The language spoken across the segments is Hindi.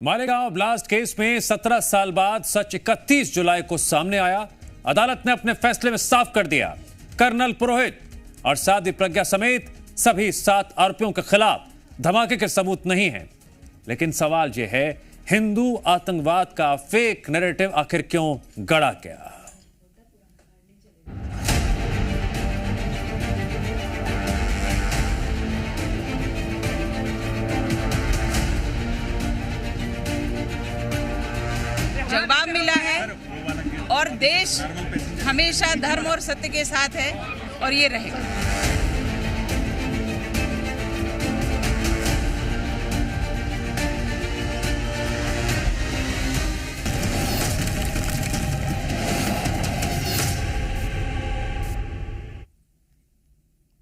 मालेगांव ब्लास्ट केस में 17 साल बाद सच 31 जुलाई को सामने आया। अदालत ने अपने फैसले में साफ कर दिया, कर्नल पुरोहित और साध्वी प्रज्ञा समेत सभी 7 आरोपियों के खिलाफ धमाके के सबूत नहीं हैं। लेकिन सवाल यह है, हिंदू आतंकवाद का फेक नैरेटिव आखिर क्यों गढ़ा गया? जवाब मिला है और देश हमेशा धर्म और सत्य के साथ है और ये रहेगा।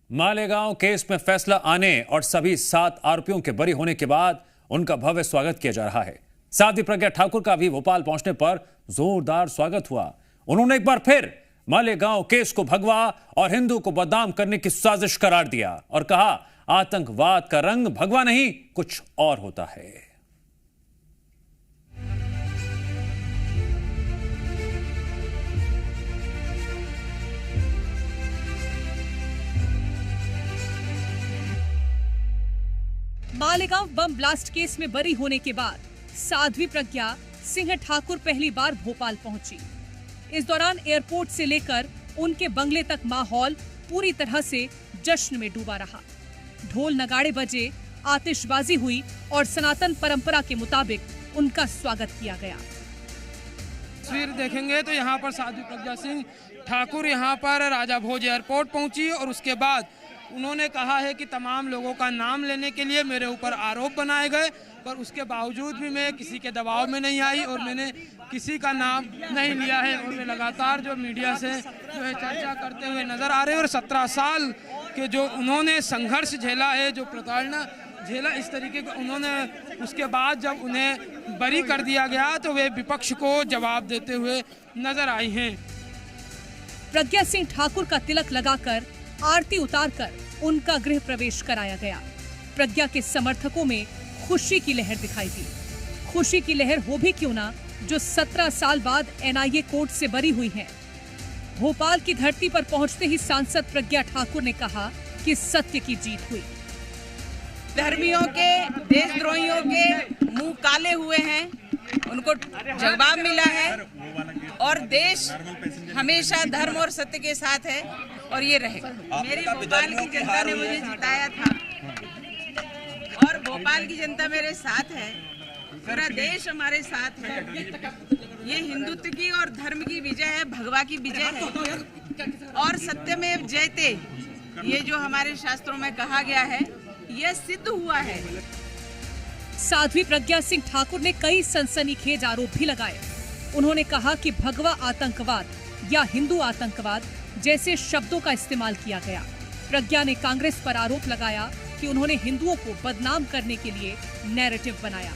मालेगांव केस में फैसला आने और सभी 7 आरोपियों के बरी होने के बाद उनका भव्य स्वागत किया जा रहा है। साध्वी प्रज्ञा ठाकुर का भी भोपाल पहुंचने पर जोरदार स्वागत हुआ। उन्होंने एक बार फिर मालेगांव केस को भगवा और हिंदू को बदनाम करने की साजिश करार दिया और कहा, आतंकवाद का रंग भगवा नहीं, कुछ और होता है। मालेगांव बम ब्लास्ट केस में बरी होने के बाद साध्वी प्रज्ञा सिंह ठाकुर पहली बार भोपाल पहुंची। इस दौरान एयरपोर्ट से लेकर उनके बंगले तक माहौल पूरी तरह से जश्न में डूबा रहा। ढोल नगाड़े बजे, आतिशबाजी हुई और सनातन परंपरा के मुताबिक उनका स्वागत किया गया। तस्वीर देखेंगे तो यहाँ पर साध्वी प्रज्ञा सिंह ठाकुर यहाँ पर राजा भोज एयरपोर्ट पहुंची और उसके बाद उन्होंने कहा है कि तमाम लोगों का नाम लेने के लिए मेरे ऊपर आरोप बनाए गए, पर उसके बावजूद भी मैं किसी के दबाव में नहीं आई और मैंने किसी का नाम नहीं लिया है। और मैं लगातार जो मीडिया से जो है चर्चा करते हुए नजर आ रहे हैं और 17 साल के जो उन्होंने संघर्ष झेला है, जो प्रताड़ना झेला, इस तरीके का उन्होंने, उसके बाद जब उन्हें बरी कर दिया गया तो वे विपक्ष को जवाब देते हुए नजर आई हैं। प्रज्ञा सिंह ठाकुर का तिलक लगाकर आरती उतारकर उनका गृह प्रवेश कराया गया। प्रज्ञा के समर्थकों में खुशी की लहर दिखाई दी। खुशी की लहर हो भी क्यों ना, जो 17 साल बाद एनआईए कोर्ट से बरी हुई हैं। भोपाल की धरती पर पहुंचते ही सांसद प्रज्ञा ठाकुर ने कहा कि सत्य की जीत हुई। धर्मियों के, देशद्रोहियों के मुंह काले हुए हैं, उनको जवाब मिला है और देश हमेशा धर्म और सत्य के साथ है और ये रहेगा। मेरी भोपाल की जनता ने मुझे जिताया था और भोपाल की जनता मेरे साथ है, पूरा देश हमारे साथ है। ये हिंदुत्व की और धर्म की विजय है, भगवा की विजय है और सत्यमेव जयते, ये जो हमारे शास्त्रों में कहा गया है, यह सिद्ध हुआ है। साध्वी प्रज्ञा सिंह ठाकुर ने कई सनसनीखेज आरोप भी लगाए। उन्होंने कहा कि भगवा आतंकवाद या हिंदू आतंकवाद जैसे शब्दों का इस्तेमाल किया गया। प्रज्ञा ने कांग्रेस पर आरोप लगाया कि उन्होंने हिंदुओं को बदनाम करने के लिए नैरेटिव बनाया।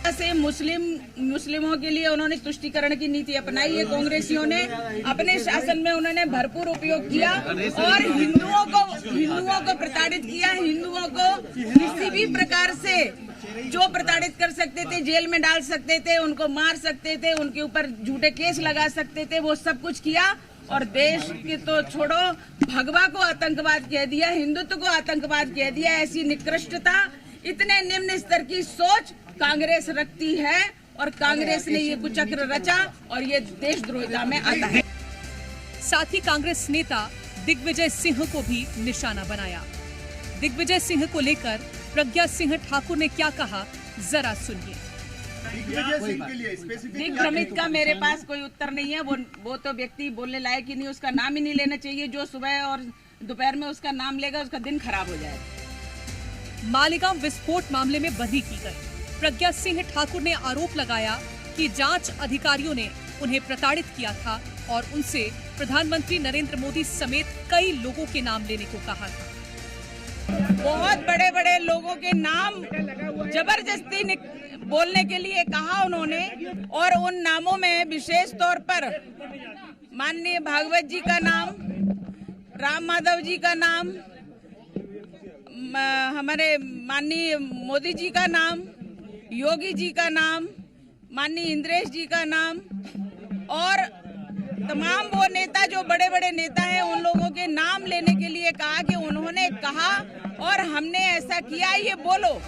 से मुस्लिमों के लिए उन्होंने तुष्टीकरण की नीति अपनाई है। कांग्रेसियों ने अपने शासन में उन्होंने भरपूर उपयोग किया और हिंदुओं को प्रताड़ित किया। हिंदुओं को किसी भी प्रकार से जो प्रताड़ित कर सकते थे, जेल में डाल सकते थे, उनको मार सकते थे, उनके ऊपर झूठे केस लगा सकते थे, वो सब कुछ किया और देश के तो छोड़ो, भगवा को आतंकवाद कह दिया, हिंदुत्व को आतंकवाद कह दिया। ऐसी निकृष्टता, इतने निम्न स्तर की सोच कांग्रेस रखती है और कांग्रेस ने ये कुचक्र रचा और ये देशद्रोहिता में आता है। साथ ही कांग्रेस नेता दिग्विजय सिंह को भी निशाना बनाया। दिग्विजय सिंह को लेकर प्रज्ञा सिंह ठाकुर ने क्या कहा, जरा सुनिए। दिग्भ्रमित का मेरे पास कोई उत्तर नहीं है। वो तो व्यक्ति बोलने लायक ही नहीं, उसका नाम ही नहीं लेना चाहिए। जो सुबह और दोपहर में उसका नाम लेगा उसका दिन खराब हो जाएगा। मालेगांव विस्फोट मामले में बरी की गई। प्रज्ञा सिंह ठाकुर ने आरोप लगाया कि जांच अधिकारियों ने उन्हें प्रताड़ित किया था और उनसे प्रधानमंत्री नरेंद्र मोदी समेत कई लोगों के नाम लेने को कहा था। बहुत बड़े बड़े लोगों के नाम जबरदस्ती बोलने के लिए कहा उन्होंने और उन नामों में विशेष तौर पर माननीय भागवत जी का नाम, राम माधव जी का नाम, हमारे माननीय मोदी जी का नाम योगी जी का नाम, माननीय इंद्रेश जी का नाम और तमाम वो नेता जो बड़े बड़े नेता हैं उन लोगों के नाम लेने के लिए कहा कि उन्होंने कहा और हमने ऐसा किया, ये बोलो।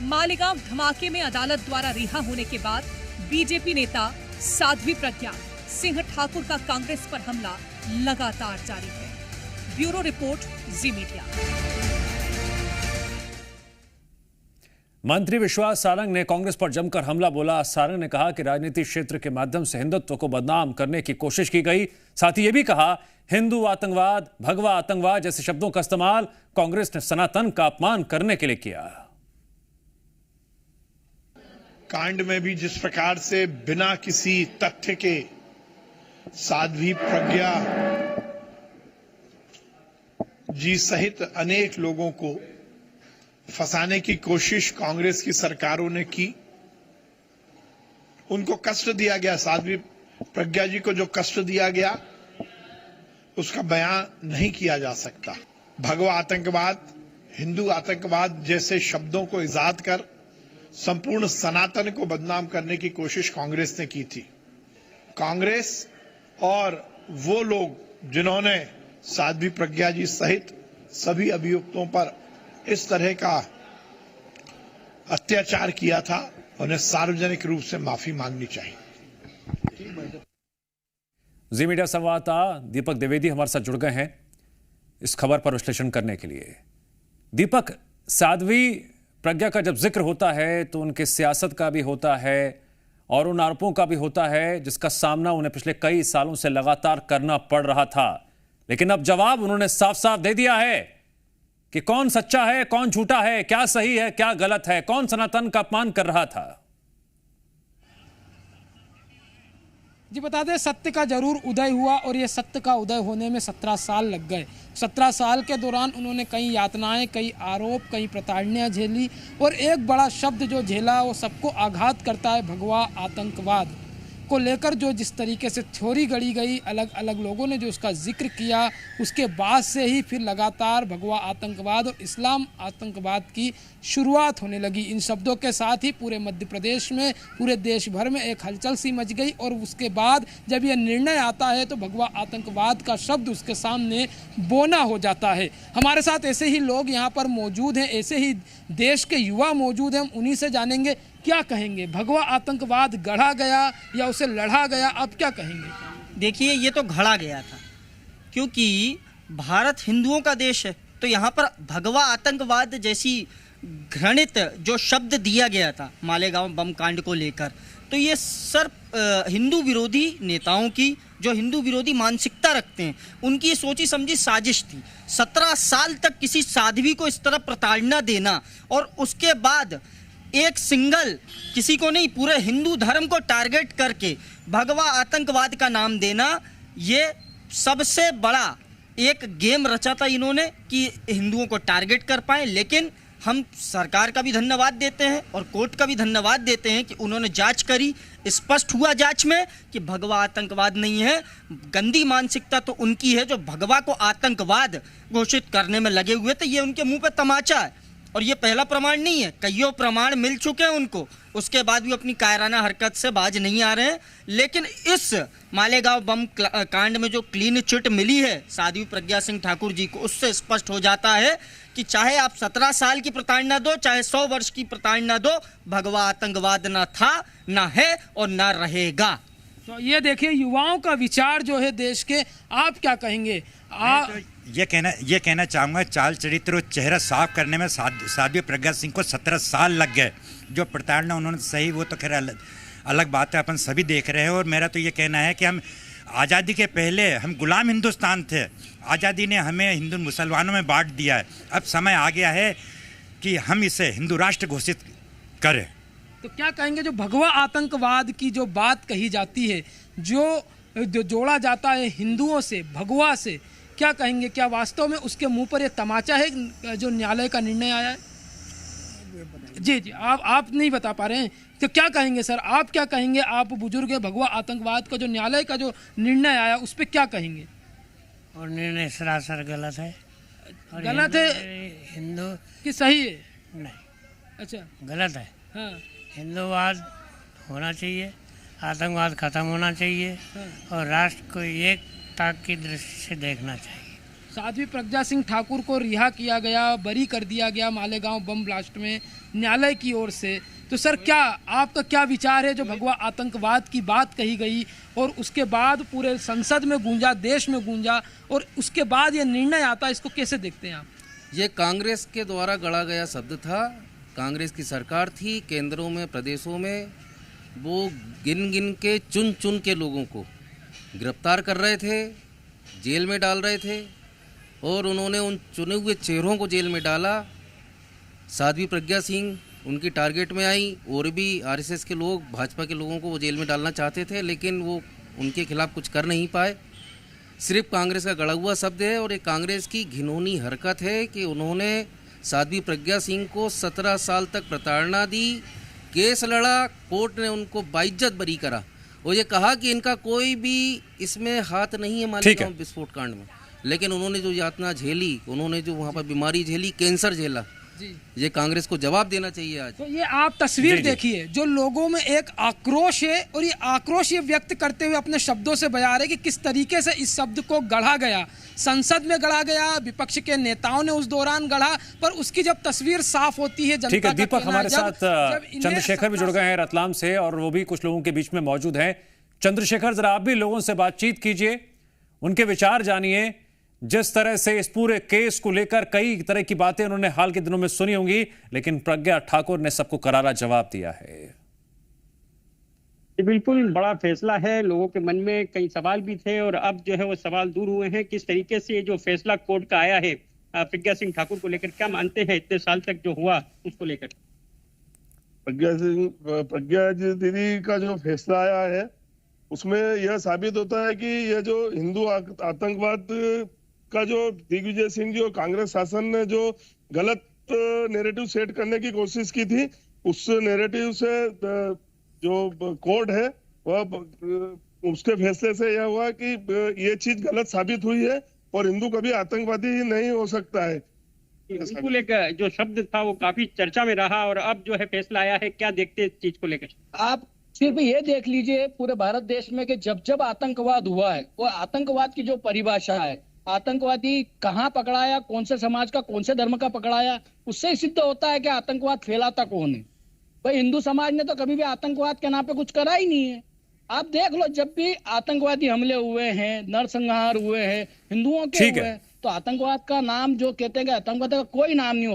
मालेगांव धमाके में अदालत द्वारा रिहा होने के बाद बीजेपी नेता साध्वी प्रज्ञा सिंह ठाकुर का कांग्रेस पर हमला लगातार जारी है। ब्यूरो रिपोर्ट, जी मीडिया। मंत्री विश्वास सारंग ने कांग्रेस पर जमकर हमला बोला। सारंग ने कहा कि राजनीतिक क्षेत्र के माध्यम से हिंदुत्व को बदनाम करने की कोशिश की गई। साथ ही यह भी कहा हिंदू आतंकवाद, भगवा आतंकवाद जैसे शब्दों का इस्तेमाल कांग्रेस ने सनातन का अपमान करने के लिए किया। कांड में भी जिस प्रकार से बिना किसी तथ्य के साध्वी प्रज्ञा जी सहित अनेक लोगों को फंसाने की कोशिश कांग्रेस की सरकारों ने की, उनको कष्ट दिया गया। साध्वी प्रज्ञा जी को जो कष्ट दिया गया उसका बयान नहीं किया जा सकता। भगवा आतंकवाद, हिंदू आतंकवाद जैसे शब्दों को इजाद कर संपूर्ण सनातन को बदनाम करने की कोशिश कांग्रेस ने की थी। कांग्रेस और वो लोग जिन्होंने साध्वी प्रज्ञा जी सहित सभी अभियुक्तों पर इस तरह का अत्याचार किया था, उन्हें सार्वजनिक रूप से माफी मांगनी चाहिए। जी मीडिया संवाददाता दीपक द्विवेदी हमारे साथ जुड़ गए हैं इस खबर पर विश्लेषण करने के लिए। दीपक, साध्वी प्रज्ञा का जब जिक्र होता है तो उनके सियासत का भी होता है और उन आरोपों का भी होता है जिसका सामना उन्हें पिछले कई सालों से लगातार करना पड़ रहा था। लेकिन अब जवाब उन्होंने साफ साफ दे दिया है कि कौन सच्चा है, कौन झूठा है, क्या सही है, क्या गलत है, कौन सनातन का अपमान कर रहा था। जी बता दें, सत्य का जरूर उदय हुआ और ये सत्य का उदय होने में 17 साल लग गए। 17 साल के दौरान उन्होंने कई यातनाएं, कई आरोप, कई प्रताड़नाएं झेली और एक बड़ा शब्द जो झेला वो सबको आघात करता है, भगवा आतंकवाद को लेकर जो जिस तरीके से थ्योरी गढ़ी गई, अलग अलग लोगों ने जो उसका जिक्र किया, उसके बाद से ही फिर लगातार भगवा आतंकवाद और इस्लाम आतंकवाद की शुरुआत होने लगी। इन शब्दों के साथ ही पूरे मध्य प्रदेश में, पूरे देश भर में एक हलचल सी मच गई और उसके बाद जब यह निर्णय आता है तो भगवा आतंकवाद का शब्द उसके सामने बोना हो जाता है। हमारे साथ ऐसे ही लोग यहाँ पर मौजूद हैं, ऐसे ही देश के युवा मौजूद हैं, हम उन्हीं से जानेंगे क्या कहेंगे। भगवा आतंकवाद गढ़ा गया या उसे लड़ा गया, आप क्या कहेंगे? देखिए, ये तो गढ़ा गया था क्योंकि भारत हिंदुओं का देश है, तो यहाँ पर भगवा आतंकवाद जैसी घृणित जो शब्द दिया गया था मालेगांव बम कांड को लेकर, तो ये सिर्फ हिंदू विरोधी नेताओं की, जो हिंदू विरोधी मानसिकता रखते हैं, उनकी सोची समझी साजिश थी। 17 साल तक किसी साध्वी को इस तरह प्रताड़ना देना और उसके बाद एक सिंगल, किसी को नहीं, पूरे हिंदू धर्म को टारगेट करके भगवा आतंकवाद का नाम देना, ये सबसे बड़ा एक गेम रचा था इन्होंने कि हिंदुओं को टारगेट कर पाए। लेकिन हम सरकार का भी धन्यवाद देते हैं और कोर्ट का भी धन्यवाद देते हैं कि उन्होंने जांच करी। स्पष्ट हुआ जांच में कि भगवा आतंकवाद नहीं है। गंदी मानसिकता तो उनकी है जो भगवा को आतंकवाद घोषित करने में लगे हुए थे। ये उनके मुंह पे तमाचा है और ये पहला प्रमाण नहीं है, कईयों प्रमाण मिल चुके हैं उनको, उसके बाद भी अपनी कायराना हरकत से बाज नहीं आ रहे हैं। लेकिन इस मालेगांव बम कांड में जो क्लीन चिट मिली है साध्वी प्रज्ञा सिंह ठाकुर जी को, उससे स्पष्ट हो जाता है कि चाहे आप 17 साल की प्रताड़ना दो, चाहे 100 वर्ष की प्रताड़ना दो, भगवा आतंकवाद ना था, ना है और ना रहेगा। तो ये देखिए युवाओं का विचार जो है देश के, आप क्या कहेंगे? ये कहना चाहूँगा, चाल चरित्र और चेहरा साफ करने में साध्वी प्रज्ञा सिंह को 17 साल लग गए। जो प्रताड़ना उन्होंने सही, वो तो खैर अलग बात है, अपन सभी देख रहे हैं। और मेरा तो ये कहना है कि हम आज़ादी के पहले हम गुलाम हिंदुस्तान थे, आज़ादी ने हमें हिंदू मुसलमानों में बांट दिया है। अब समय आ गया है कि हम इसे हिंदू राष्ट्र घोषित करें। तो क्या कहेंगे, जो भगवा आतंकवाद की जो बात कही जाती है, जो जोड़ा जाता है हिंदुओं से, भगवा से, क्या कहेंगे? क्या वास्तव में उसके मुंह पर यह तमाचा है जो न्यायालय का निर्णय आया है? जी, आप नहीं बता पा रहे हैं, तो क्या कहेंगे सर? आप क्या कहेंगे? आप बुजुर्ग है, भगवा आतंकवाद का जो न्यायालय का जो निर्णय आया उस पर क्या कहेंगे? और निर्णय सरासर गलत है। गलत है? हिंदू कि सही है? नहीं, अच्छा, गलत है। हाँ। हिंदूवाद होना चाहिए, आतंकवाद खत्म होना चाहिए और राष्ट्र को एकता की दृष्टि से देखना चाहिए। साध्वी प्रज्ञा सिंह ठाकुर को रिहा किया गया, बरी कर दिया गया मालेगांव बम ब्लास्ट में न्यायालय की ओर से। तो सर क्या आपका क्या विचार है, जो भगवा आतंकवाद की बात कही गई और उसके बाद पूरे संसद में गूंजा, देश में गूंजा और उसके बाद ये निर्णय आता, इसको कैसे देखते हैं आप? ये कांग्रेस के द्वारा गढ़ा गया शब्द था। कांग्रेस की सरकार थी केंद्रों में, प्रदेशों में, वो गिन गिन के चुन चुन के लोगों को गिरफ्तार कर रहे थे, जेल में डाल रहे थे और उन्होंने उन चुने हुए चेहरों को जेल में डाला। साध्वी प्रज्ञा सिंह उनकी टारगेट में आई और भी आरएसएस के लोग, भाजपा के लोगों को वो जेल में डालना चाहते थे, लेकिन वो उनके खिलाफ कुछ कर नहीं पाए। सिर्फ कांग्रेस का गढ़ा हुआ शब्द है और ये कांग्रेस की घिनौनी हरकत है कि उन्होंने साध्वी प्रज्ञा सिंह को 17 साल तक प्रताड़ना दी, केस लड़ा, कोर्ट ने उनको बाइज्जत बरी करा और ये कहा कि इनका कोई भी इसमें हाथ नहीं है मालेगांव विस्फोट कांड में। लेकिन उन्होंने जो यातना झेली, उन्होंने जो वहाँ पर बीमारी झेली, कैंसर झेला, ये कांग्रेस को जवाब देना चाहिए आज। तो ये आप तस्वीर देखिए, जो लोगों में एक आक्रोश है और ये आक्रोश ये व्यक्त करते हुए अपने शब्दों से बयान रहे कि किस तरीके से इस शब्द को गढ़ा गया, संसद में गढ़ा गया, विपक्ष के नेताओं ने उस दौरान गढ़ा, पर उसकी जब तस्वीर साफ होती है, ठीक है दीपक, हमारे साथ चंद्रशेखर भी जुड़ गए हैं रतलाम से और वो भी कुछ लोगों के बीच में मौजूद हैं। चंद्रशेखर, जरा आप भी लोगों से बातचीत कीजिए, उनके विचार जानिए। जिस तरह से इस पूरे केस को लेकर कई तरह की बातें उन्होंने हाल के दिनों में सुनी होंगी, लेकिन प्रज्ञा ठाकुर ने सबको करारा जवाब दिया है। बिल्कुल बड़ा फैसला है, लोगों के मन में कई सवाल भी थे और अब जो है वो सवाल दूर हुए हैं। किस तरीके से जो फैसला कोर्ट का आया है प्रज्ञा सिंह ठाकुर को लेकर, क्या मानते हैं इतने साल तक जो हुआ उसको लेकर? प्रज्ञा दीदी का जो फैसला आया है उसमें यह साबित होता है कि यह जो हिंदू आतंकवाद का जो दिग्विजय सिंह जी और कांग्रेस शासन ने जो गलत नैरेटिव सेट करने की कोशिश की थी, उस नैरेटिव से जो कोर्ट है वह उसके फैसले से यह हुआ कि ये चीज गलत साबित हुई है और हिंदू कभी आतंकवादी नहीं हो सकता है। बिल्कुल, एक जो शब्द था वो काफी चर्चा में रहा और अब जो है फैसला आया है, क्या देखते हैं इस चीज को लेकर? आप सिर्फ ये देख लीजिए पूरे भारत देश में कि जब जब आतंकवाद हुआ है, वो आतंकवाद की जो परिभाषा है, आतंकवादी कहाँ पकड़ाया, कौन से समाज का, कौन से धर्म का पकड़ाया, उससे ही सिद्ध होता है कि आतंकवाद फैलाता कौन है। भाई हिंदू समाज ने तो कभी भी आतंकवाद के नाम पे कुछ करा ही नहीं है। आप देख लो, जब भी आतंकवादी हमले हुए हैं, नरसंहार हुए हैं, हिंदुओं के हुए हैं, तो आतंकवाद का नाम जो कहते हैं कि आतंकवाद का कोई नाम नहीं होता।